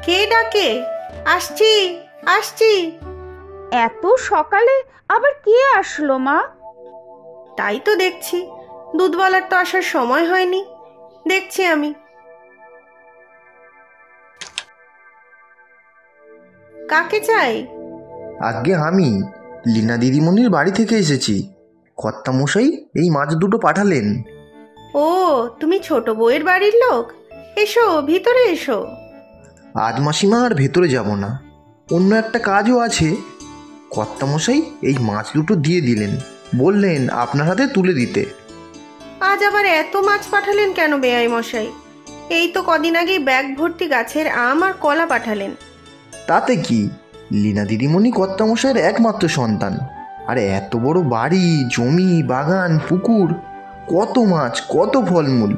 কে ডাকে? আসছি আসছি। এত সকালে আবার কে আসলো মা? তাই তো দেখছি, দুধওয়ালার তো আসার সময় হয়নি। দেখছি আমি। কাকে চাই? আজ্ঞে আমি লীনা দিদিমণির বাড়ি থেকে এসেছি। কর্তামশাই এই মাছ দুটো পাঠালেন। ও, তুমি ছোট বউয়ের বাড়ির লোক? এসো, ভিতরে এসো। আজ মাসিমা আর ভেতরে যাব না, অন্য একটা কাজও আছে। কর্তামশাই এই মাছ দুটো দিয়ে দিলেন, বললেন আপনার হাতে তুলে দিতে। আজ আবার এত মাছ পাঠালেন কেন বেয়াই মশাই? এই তো কদিন আগে ব্যাগ ভর্তি গাছের আম আর কলা পাঠালেন। তাতে কি, লীনা দিদিমণি কর্তামশাইয়ের একমাত্র সন্তান, আর এত বড় বাড়ি, জমি, বাগান, পুকুর, কত মাছ, কত ফলমূল,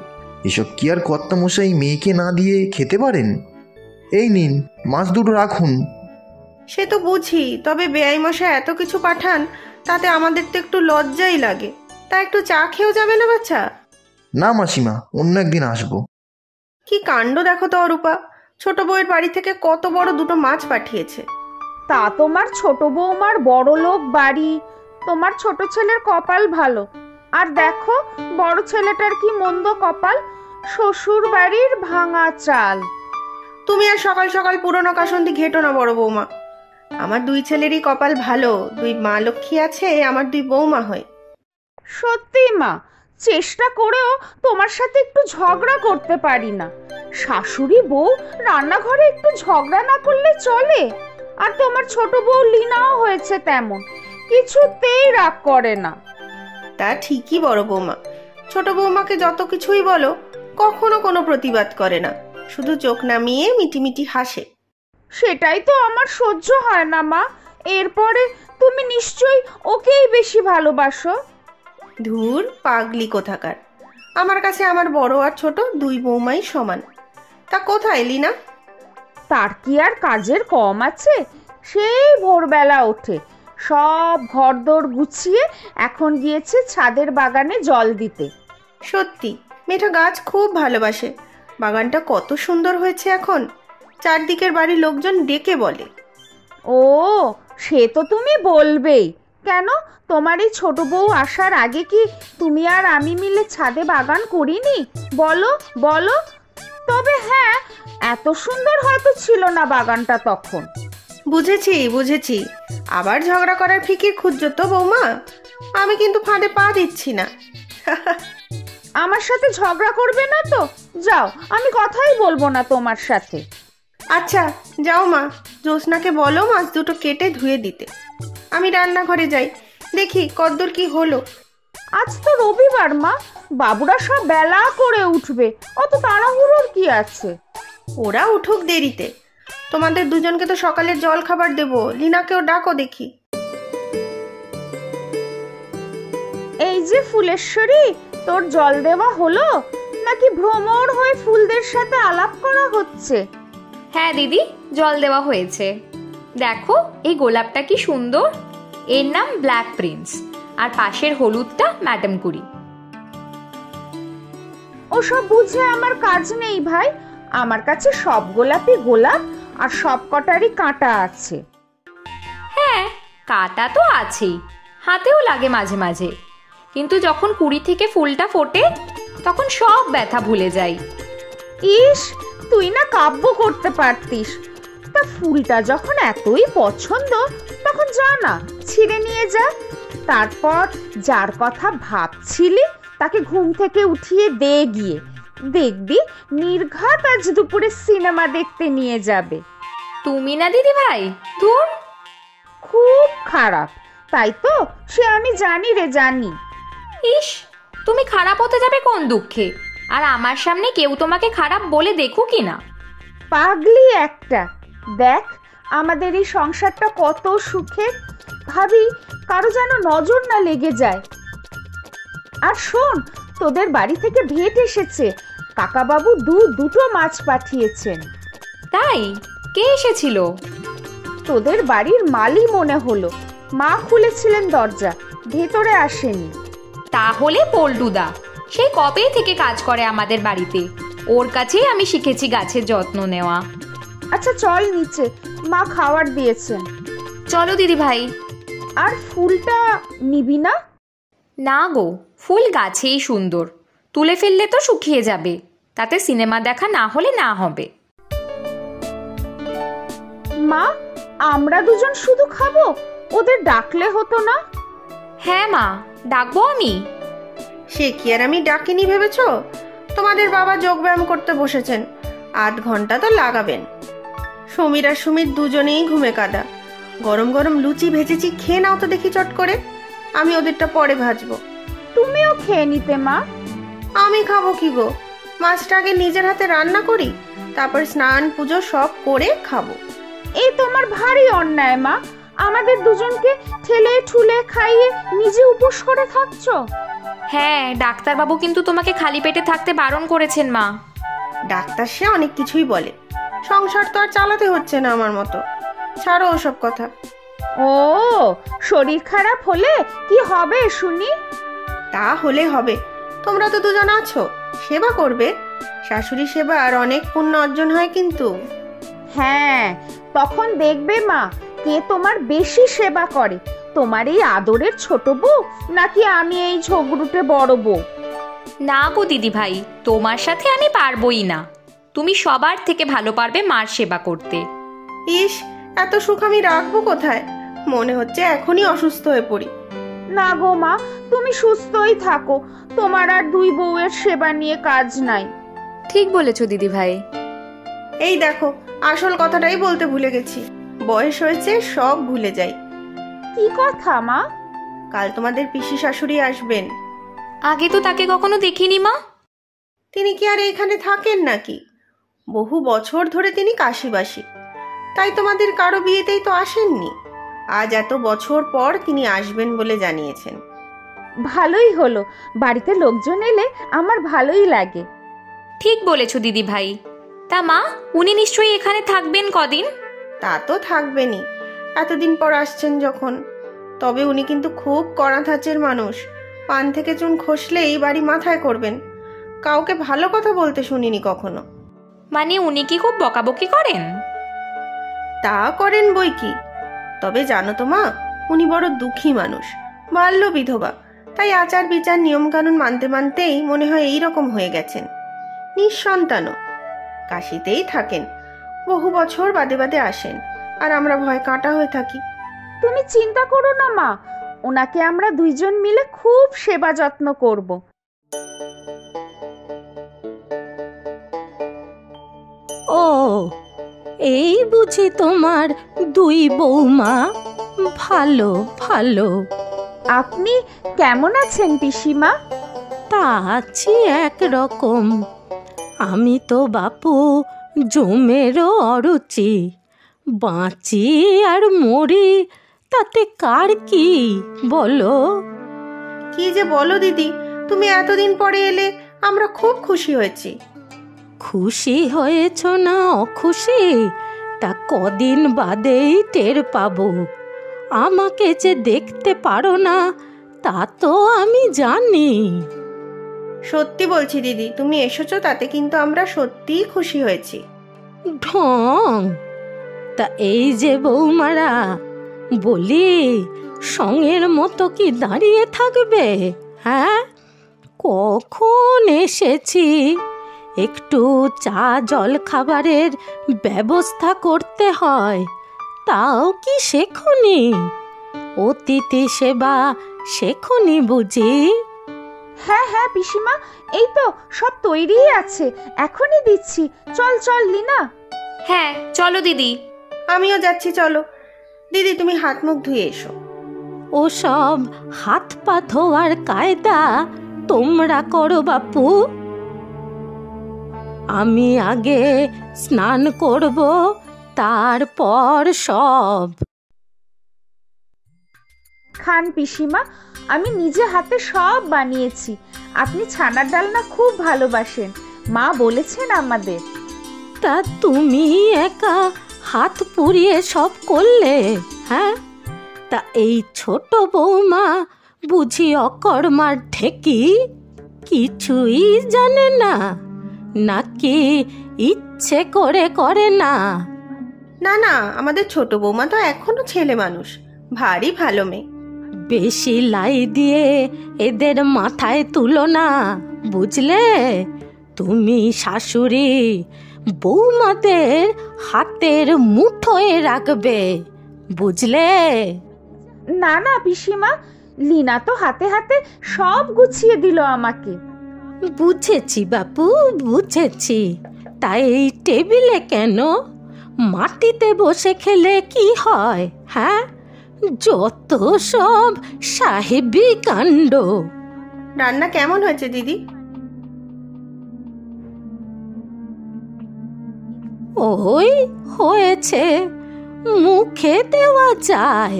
এসব কি আর কর্তামশাই মেয়েকে না দিয়ে খেতে পারেন? এই নিন, মাছ দুটো রাখুন। সে তো বুঝি, তবে বেয়াই মশাই এত কিছু পাঠান, তাতে আমাদের তো একটু লজ্জাই লাগে। তা একটু চা খেয়েও যাবে না বাচ্চা? না মাসিমা, অন্য একদিন আসবো। কি কাণ্ড দেখো তো অরূপা, ছোট বউয়ের বাড়ি থেকে কত বড় দুটো মাছ পাঠিয়েছে। তা তোমার ছোট বৌমার বড় লোক বাড়ি, তোমার ছোট ছেলের কপাল ভালো। আর দেখো বড় ছেলেটার কি মন্দ কপাল, শ্বশুর বাড়ির ভাঙা চাল। তুমি আর সকাল সকাল পুরনো কাসন্দি ঘেটো না বড় বৌমা। আমার দুই ছেলেরই কপাল ভালো, দুই মা লক্ষ্মী আছে আমার দুই বৌমা হয়। সত্যি মা, চেষ্টা করেও তোমার সাথে একটু ঝগড়া করতে পারি না। শাশুড়ি বউ রান্নাঘরে একটু ঝগড়া না করলে চলে? আর তোমার ছোট বউ লীনাও হয়েছে তেমন, কিছুতেই রাগ করে না। তা ঠিকই বড় বৌমা, ছোট বৌমাকে যত কিছুই বলো কখনো কোনো প্রতিবাদ করে না, শুধু চোখ নামিয়ে মিটিমিটি হাসে। সেটাই তো আমার সহ্য হয় না মা। এরপরে তুমি নিশ্চয়ই ওকেই বেশি ভালোবাসো। ধুর পাগলি কোথাকার, আমার কাছে আমার বড় আর ছোট দুই বৌমাই সমান। তা কোথায় লীনা? তার কি আর কাজের কম আছে? সেই ভোরবেলা ওঠে, সব ঘরদোর গুছিয়ে এখন গিয়েছে ছাদের বাগানে জল দিতে। সত্যি মেয়েটা গাছ খুব ভালোবাসে। বাগানটা কত সুন্দর হয়েছে এখন, চারদিকের বাড়ির লোকজন ডেকে বলে। ও, সে তো তুমি বলবেই। কেন, তোমার এই ছোট বউ আসার আগে কি তুমি আর আমি মিলে ছাদে বাগান করিনি? বলো বলো। তবে হ্যাঁ, এত সুন্দর হয়তো ছিল না বাগানটা তখন। বুঝেছি বুঝেছি, আবার ঝগড়া করার ফিকির খুঁজছো তো বৌমা? আমি কিন্তু ফাঁদে পা দিচ্ছি না। আমার সাথে ঝগড়া করবে না তো? যাও, আমি কথাই বলবো না তোমার সাথে। আচ্ছা যাও মা, জ্যোৎস্নাকে বলো মাছ দুটো কেটে ধুয়ে দিতে। আমি রান্নাঘরে যাই, দেখি কদ্দূর কি হলো। আজ তো রবিবার মা, বাবুরা সব বেলা করে উঠবে, অত তাড়াহুড়োর কি আছে? ওরা উঠুক দেরিতে, তোমাদের দুজনকে তো সকালের জল খাবার দেবো। লীনাকেও ডাকো দেখি। এই যে ফুলেশ্বরী, তোর জল দেওয়া হলো নাকি ভ্রমর হয়ে ফুলদের সাথে আলাপ করা হচ্ছে? হ্যাঁ দিদি, জল দেওয়া হয়েছে। দেখো এই গোলাপটা কি সুন্দর, এর নাম ব্ল্যাক প্রিন্স, আর পাশের হলুদটা ম্যাডাম কুড়ি। ওসব বুঝে আমার কাজ নেই ভাই, আমার কাছে সব গোলাপই গোলাপ, আর সব কটারই কাঁটা আছে। হ্যাঁ, কাঁটা তো আছেই, হাতেও লাগে মাঝে মাঝে, কিন্তু যখন কুড়ি থেকে ফুলটা ফোটে তখন সব ব্যথা ভুলে যাই। ইস, তুই না কাব্য করতে পারতিস। তা ফুলটা যখন এতই পছন্দ, তখন যা না, ছিঁড়ে নিয়ে যা। তারপর যার কথা ভাবছিলি তাকে ঘুম থেকে উঠিয়ে দে গিয়ে, দেখবি নির্ঘাত আজ দুপুরে সিনেমা দেখতে নিয়ে যাবে। তুমি না দিদি ভাই, ধুর। খুব খারাপ, তাই তো সে আমি জানি রে, জানি। ইস, তুমি খারাপ হতে যাবে কোন দুঃখে? আর আমার সামনে কেউ তোমাকে খারাপ বলে দেখো কি না? পাগলি একটা। দেখ আমাদের এই সংসারটা কত সুখের, ভাবি কারো যেন নজর না লেগে যায়। আর শোন, তোদের বাড়ি থেকে ভেট এসেছে, কাকাবাবু দুটো মাছ পাঠিয়েছেন। তাই? কে এসেছিল? তোদের বাড়ির মালি মনে হলো, মা খুলেছিলেন দরজা, ভেতরে আসেনি। তাহলে পল্টুদা, সেই কবেই থেকে কাজ করে আমাদের বাড়িতে, ওর কাছেই আমি শিখেছি গাছের যত্ন নেওয়া। আচ্ছা চল নিচে, মা খাবার দিয়েছেন। চলো দিদি ভাই। আর ফুলটা নিবি না? না গো, ফুল গাছেই সুন্দর, তুলে ফেললে তো শুকিয়ে যাবে, তাতে সিনেমা দেখা না হলে না হবে। মা, আমরা দুজন শুধু খাবো, ওদের ডাকলে হতো না? হ্যাঁ মা, ডাকবো আমি। সে কি আর আমি ডাকিনি ভেবেছো? তোমাদের বাবা যোগব্যায়াম করতে বসেছেন, 8 ঘন্টা তো লাগাবেন। সমীর আর সুমির দুজনেই ঘুমে কাদা। গরম গরম লুচি ভেজেছি, খেয়ে নাও তো দেখি চট করে। আমি ওদেরটা পরে ভাজবো। তুমিও খেয়ে নিতে মা। আমি খাবো কি গো, মাছটা আগে নিজের হাতে রান্না করি, তারপর স্নান পুজো সব করে খাবো। এই তোমার ভারী অন্যায় মা, আমাদের দুজনকে ঠেলে ঠুলে খাইয়ে নিজে উপোস করে থাকছো। হ্যাঁ, ডাক্তারবাবু কিন্তু তোমাকে খালি পেটে থাকতে বারণ করেছেন মা। ডাক্তার সে অনেক কিছুই বলে, সংসার তো আর চালাতে হচ্ছে না আমার মতো। ছাড়ো ওসব কথা। ও, শরীর খারাপ হলে কি হবে শুনি? তা হলে হবে, তোমরা তো দুজন আছো, সেবা করবে। শাশুড়ি সেবা আর অনেক পুণ্য অর্জন হয় কিন্তু। হ্যাঁ, তখন দেখবে মা কে তোমার বেশি সেবা করে, তোমার এই আদরের ছোট বউ নাকি আমি এই ঝগড়ুটে বড় বউ? না গো দিদি ভাই, তোমার সাথে আমি পারবোই না। তুমি সবার থেকে ভালো পারবে মার সেবা করতে। ইস, এত সুখ আমি রাখবো কোথায়? মনে হচ্ছে এখনই অসুস্থ হয়ে পড়ি। না গো মা, তুমি সুস্থই থাকো, তোমার আর 2 বউয়ের সেবা নিয়ে কাজ নাই। ঠিক বলেছো দিদি ভাই। এই দেখো, আসল কথাটাই বলতে ভুলে গেছি। বয়স হয়েছে, সব ভুলে যাই। কি কথা মা? কাল তোমাদের পিসি শাশুড়ি আসবেন। আগে তো তাকে কখনো দেখিনি মা। তিনি কি আর এখানে থাকেন নাকি? বহু বছর ধরে তিনি কাশিবাসী, তাই তোমাদের কারো বিয়েতেই তো আসেননি। আজ এত বছর পর তিনি আসবেন বলে জানিয়েছেন। ভালোই হলো, বাড়িতে লোকজন এলে আমার ভালোই লাগে। ঠিক বলেছো দিদি ভাই। তা মা, উনি নিশ্চয়ই এখানে থাকবেন কদিন? তা তো থাকবেনই, এতদিন পর আসছেন যখন। তবে উনি কিন্তু খুব কড়া ধাঁচের মানুষ। পান থেকে চুন খসলেই বাড়ি মাথায় করবেন। কাউকে ভালো কথা বলতে শুনিনি কখনো। মানে উনি কি খুব বকাবকি করেন? তা করেন বই কি। তবে জানো তো মা, উনি বড় দুঃখী মানুষ, বাল্য বিধবা। তাই আচার বিচার নিয়মকানুন মানতে মানতেই মনে হয় এইরকম হয়ে গেছেন। নিঃসন্তানও, কাশিতেই থাকেন, বহু বছর বাদে বাদে আসেন, আর আমরা ভয় কাঁটা হয়ে থাকি। তুমি চিন্তা করো না মা, ওনাকে আমরা 2 জন মিলে খুব সেবা যত্ন করব। ও, এই বুঝি তোমার 2 বৌমা? ভালো ভালো। আপনি কেমন আছেন পিসিমা? তা আছি একরকম। আমি তো বাপু জমেরও অরুচি, বাঁচি আর মরি তাতে কার কি বলো? কি যে বলো দিদি, তুমি এতদিন পরে এলে, আমরা খুব খুশি হয়েছি। খুশি হয়েছ না অখুশি তা কদিন বাদেই টের পাবো। আমাকে যে দেখতে পারো না তা তো আমি জানি। সত্যি বলছি দিদি, তুমি এসেছো তাতে কিন্তু আমরা সত্যিই খুশি হয়েছি। ঢং। তা এই যে বৌমারা, বলি সঙ্গের মতো কি দাঁড়িয়ে থাকবে? হ্যাঁ, কখন এসেছি, একটু চা জল খাবারের ব্যবস্থা করতে হয়, তাও কি শেখনি? অতিথি সেবা শেখনি বুঝি? হ্যাঁ হ্যাঁ পিসিমা, এই তো সব তৈরি আছে, এখনই দিচ্ছি। চল চল লীনা। হ্যাঁ চলো দিদি। আমিও যাচ্ছি, চলো। দিদি তুমি হাত মুখ ধুয়ে এসো। ওসব হাত পা ধোয়ার কায়দা তোমরা করো বাপু, আমি আগে স্নান করব, তারপর সব। খান পিসিমা, আমি নিজে হাতে সব বানিয়েছি। আপনি ছানার ডালনা খুব ভালোবাসেন, মা বলেছেন আমাদের। তা তুমি একা হাত পুড়িয়ে সব করলে? হ্যাঁ, তা এই ছোট বৌমা বুঝি অকর্মার ঠেকি, কিছুই জানে না নাকি ইচ্ছে করে করে না? না না, আমাদের ছোট বৌমা তো এখনো ছেলে মানুষ, ভারী ভালো মেয়ে। বেশি লাই দিয়ে এদের মাথায় তুলো না, বুঝলে? তুমি শাশুড়ি, বৌমাদের হাতের মুঠোয় রাখবে, বুঝলে? না না পিসিমা, লীনা তো হাতে হাতে সব গুছিয়ে দিল আমাকে। বুঝেছি বাপু, বুঝেছি। তাই এই টেবিলে কেন? মাটিতে বসে খেলে কি হয়? হ্যাঁ, যত সব সাহেবি কাণ্ড। রান্না কেমন হয়েছে দিদি? ওই হয়েছে, মুখে দেওয়া যায়।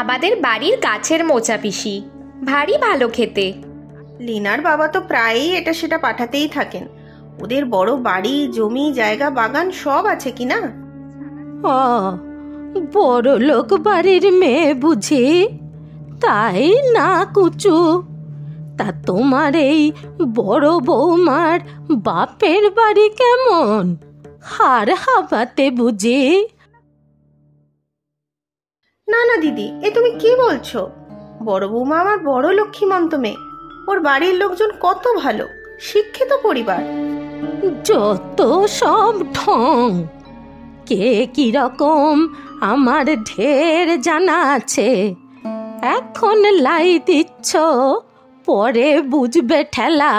আমাদের বাড়ির গাছের মোচা পিসি, ভারী ভালো খেতে। লিনার বাবা তো প্রায়ই এটা সেটা পাঠাতেই থাকেন। ওদের বড় বাড়ি, জমি জায়গা, বাগান সব আছে কি না? বড় লোক বাড়ির মেয়ে বুঝি? তাই না কুচু? তা তোমার এই বড় বৌমার বাপের বাড়ি কেমন? হাড় হাবাতে বুঝি? না না দিদি, এ তুমি কি বলছো? বড় বৌমা আমার বড় লক্ষ্মীমন্ত মেয়ে। ওর বাড়ির লোকজন কত ভালো, শিক্ষিত পরিবার। যত সব ঢং। কে কিরকম আমার ঢের জানা আছে। এখন লাই দিচ্ছ, পরে বুঝবে ঠেলা।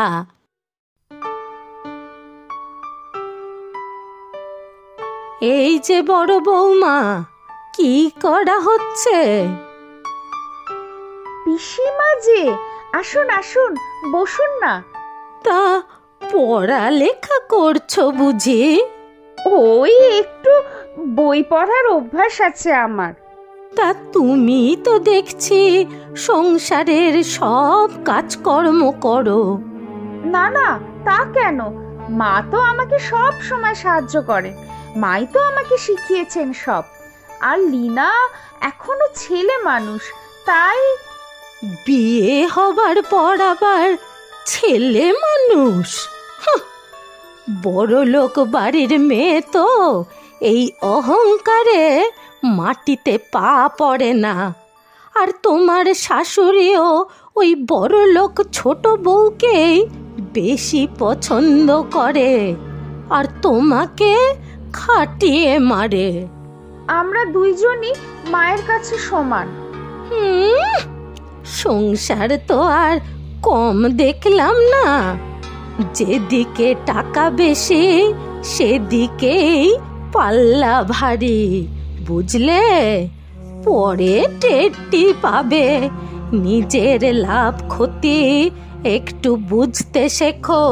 এই যে বড় বৌমা, কি করা হচ্ছে? পিসিমা যে, আসুন আসুন, বসুন না। তা পড়ালেখা করছো বুঝি? ওই একটু বই পড়ার অভ্যাস আছে আমার। তা তুমি তো দেখছি সংসারের সব কাজকর্ম করো। না না, তা কেন? মা তো আমাকে সব সময় সাহায্য করে, মাই তো আমাকে শিখিয়েছেন সব। আর লীনা এখনো ছেলে মানুষ, তাই। বিয়ে হবার পর আবার ছেলে মানুষ? বড় লোক বাড়ির মেয়ে তো এই অহংকারে মাটিতে পা পড়ে না। আর তোমার শাশুড়িও ওই বড় লোক ছোট বউকেই বেশি পছন্দ করে, আর তোমাকে খাটিয়ে মারে। আমরা দুইজনই মায়ের কাছে সমান। সংসার তো আর কম দেখলাম না। যেদিকে টাকা বেশি সেদিকেই পাল্লা ভারী, বুঝলে? পরে টেরটি পাবে। নিজের লাভ ক্ষতি একটু বুঝতে শেখো।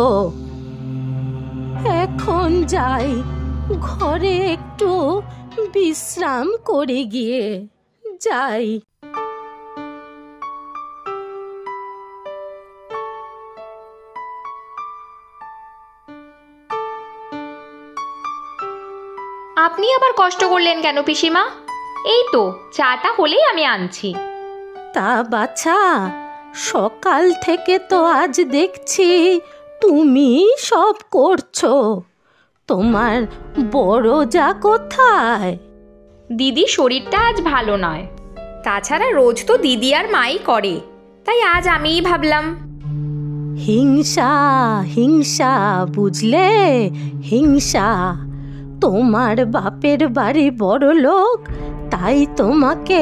এখন যাই, ঘরে একটু বিশ্রাম করে গিয়ে যাই। আপনি আবার কষ্ট করলেন কেন পিসিমা? এই তো চাটা হলেই আমি আনছি। তা বাছা, সকাল থেকে তো আজ দেখছি তুমি সব করছো। তোমার বড় যা কোথায়? দিদির শরীরটা আজ ভালো নয়, তাছাড়া রোজ তো দিদি আর মাই করে, তাই আজ আমিই ভাবলাম। হিংসা হিংসা, বুঝলে? হিংসা। তোমার বাপের বাড়ি বড় লোক, তাই তোমাকে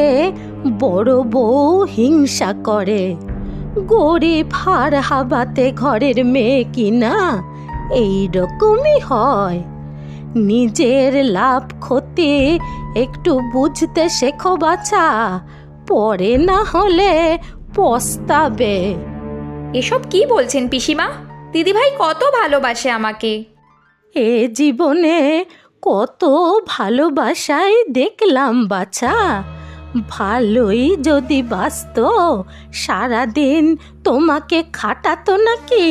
বড় বউ হিংসা করে। গরিব হাড় হাবাতে ঘরের মেয়ে কিনা এইরকমই হয়। নিজের লাভ ক্ষতি একটু বুঝতে শেখো বাছা, পরে না হলে পস্তাবে। এসব কি বলছেন পিসিমা? দিদিভাই কত ভালোবাসে আমাকে। এ জীবনে কত ভালোবাসাই দেখলাম বাছা। ভালোই যদি বাসত, সারাদিন তোমাকে খাটাতো নাকি?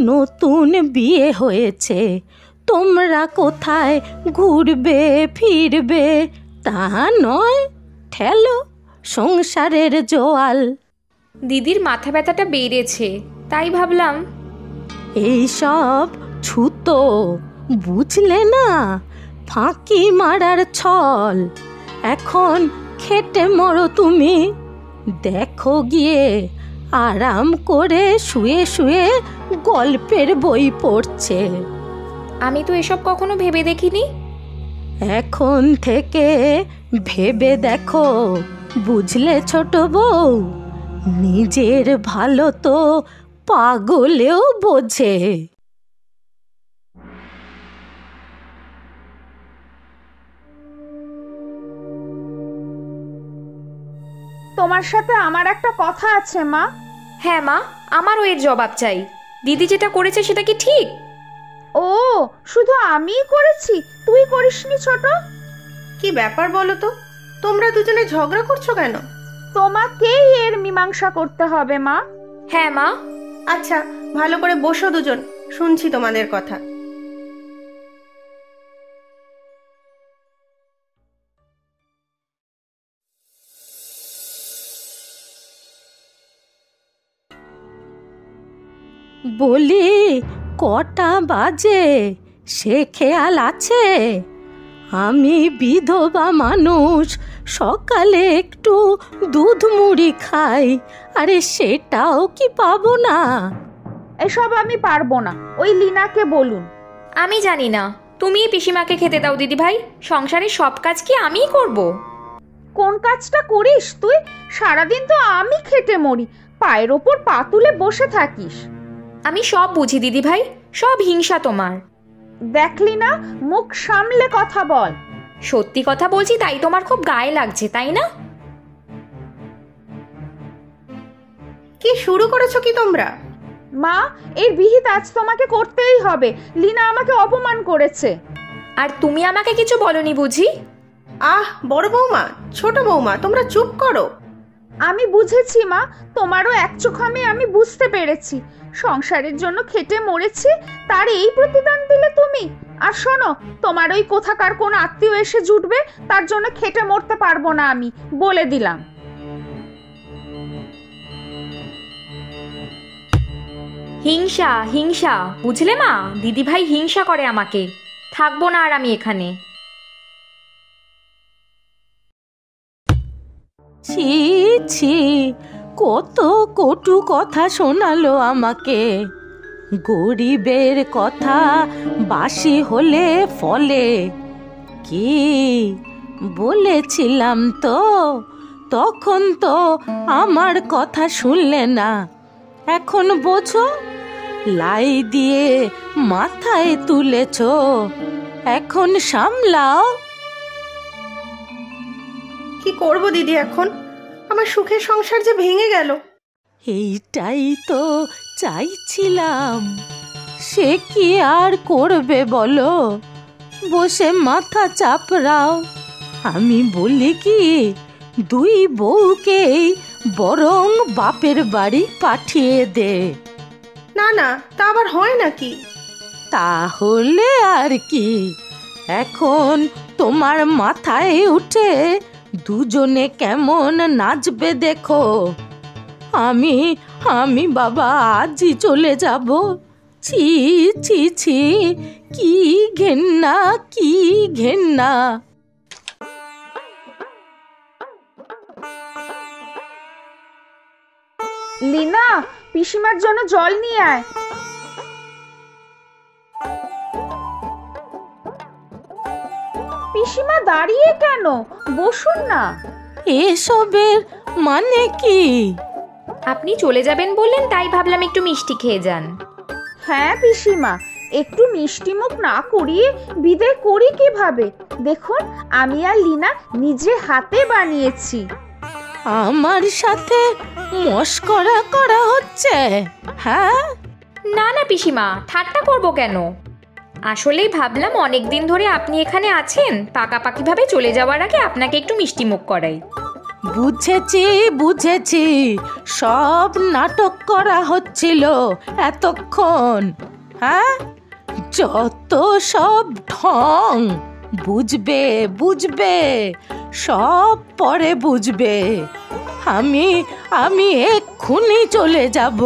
নতুন বিয়ে হয়েছে, তোমরা কোথায় ঘুরবে ফিরবে তা নয়, ঠেলো সংসারের জোয়াল। দিদির মাথা ব্যথাটা বেড়েছে, তাই ভাবলাম। এইসব ছুতো, বুঝলে না? ফাঁকি মারার ছল। এখন খেটে মরো তুমি, দেখো গিয়ে আরাম করে শুয়ে শুয়ে গল্পের বই পড়ছে। আমি তো এসব কখনো ভেবে দেখিনি। এখন থেকে ভেবে দেখো, বুঝলে ছোট বউ? নিজের ভালো তো পাগলেও বোঝে। তোমার সাথে আমার একটা কথা আছে মা। হ্যাঁ মা, আমারও এর জবাব চাই। দিদি যেটা করেছে সেটা কি ঠিক? ও, শুধু আমিই করেছি, তুই করিসনি ছোট? কি ব্যাপার বলো তো, তোমরা দুজনে ঝগড়া করছো কেন? তোমাকেই এর মীমাংসা করতে হবে মা। হ্যাঁ মা। আচ্ছা, ভালো করে বসো দুজন, শুনছি তোমাদের কথা। বলি, কটা বাজে সে খেয়াল আছে? আমি বিধবা মানুষ, সকালে একটু দুধ মুড়ি খাই, আরে সেটাও কি পাবো না? এসব আমি পারবো না, ওই লিনাকে বলুন। আমি জানি না, তুমিই পিসিমাকে খেতে দাও দিদি ভাই। সংসারের সব কাজ কি আমিই করব? কোন কাজটা করিস তুই? সারাদিন তো আমি খেটে মরি, পায়ের ওপর পা তুলে বসে থাকিস। আমি সব বুঝি দিদি ভাই, সব হিংসা তোমার। দেখলি না, মুখ সামলে কথা বল। সত্যি কথা বলছি তাই তোমার খুব গায়ে লাগছে, তাই না? কি শুরু করেছো কি তোমরা? মা, এর বিহিত আজ তোমাকে করতেই হবে। লিনা আমাকে অপমান করেছে। আর তুমি আমাকে কিছু বলনি বুঝি? আহ, বড় বৌমা, ছোট বৌমা, তোমরা চুপ করো। আমি বুঝেছি মা, তোমারও এক চোখামে আমি বুঝতে পেরেছি। সংসারের জন্য খেটে মরেছি, তার এই প্রতিদান দিলে তুমি? আর শোনো, তোমার ওই কোথাকার কোন আত্মীয় এসে জুটবে, তার জন্য খেটে মরতে পারবো না, আমি বলে দিলাম। হিংসা, হিংসা, বুঝলে মা? দিদি ভাই হিংসা করে আমাকে। থাকবো না আর আমি এখানে। ছি ছি, কত কটু কথা শোনালো আমাকে। গরিবের কথা বাসি হলে ফলে। কি বলেছিলাম তো, তখন তো আমার কথা শুনলে না। এখন বোঝো, লাই দিয়ে মাথায় তুলেছ, এখন সামলাও। কি করব দিদি এখন? আমার সুখের সংসার যে ভেঙে গেল। এইটাই তো চাইছিলাম। সে কি আর করবে বলো, বসে মাথা চাপড়াও। আমি বলি কি, দুই বউকেই বরং বাপের বাড়ি পাঠিয়ে দে। না না, তা আবার হয় নাকি? তাহলে আর কি, এখন তোমার মাথায় উঠে দুজনে কেমন নাচবে দেখো। আমি বাবা আজই চলে যাব। ছি ছি ছি, কি ঘেন্না, কি ঘেন্না। লিনা, পিসিমার জন্য জল নিয়ে আয়। পিসিমা দাঁড়িয়ে কেন? বসুন না। এসবের মানে কি? আপনি চলে যাবেন বললেন, তাই ভাবলাম একটু মিষ্টি খেয়ে যান। হ্যাঁ পিসিমা, একটু মিষ্টি মুখ না করিয়ে বিদায় করি কিভাবে? দেখুন, আমি আর লিনা নিজে হাতে বানিয়েছি। আমার সাথে মস্করা করা হচ্ছে? হ্যাঁ, না না পিসিমা, ঠাট্টা করবো কেন? আসলেই ভাবলাম অনেকদিন ধরে আপনি এখানে আছেন, পাকাপাকিভাবে চলে যাওয়ার আগে আপনাকে একটু মিষ্টি মুখ করাই। বুঝেছি বুঝেছি, সব নাটক করা হচ্ছিল এতক্ষণ। হ্যাঁ, যত সব ঢং। বুঝবে বুঝবে, সব পরে বুঝবে। আমি এক্ষুনি চলে যাব।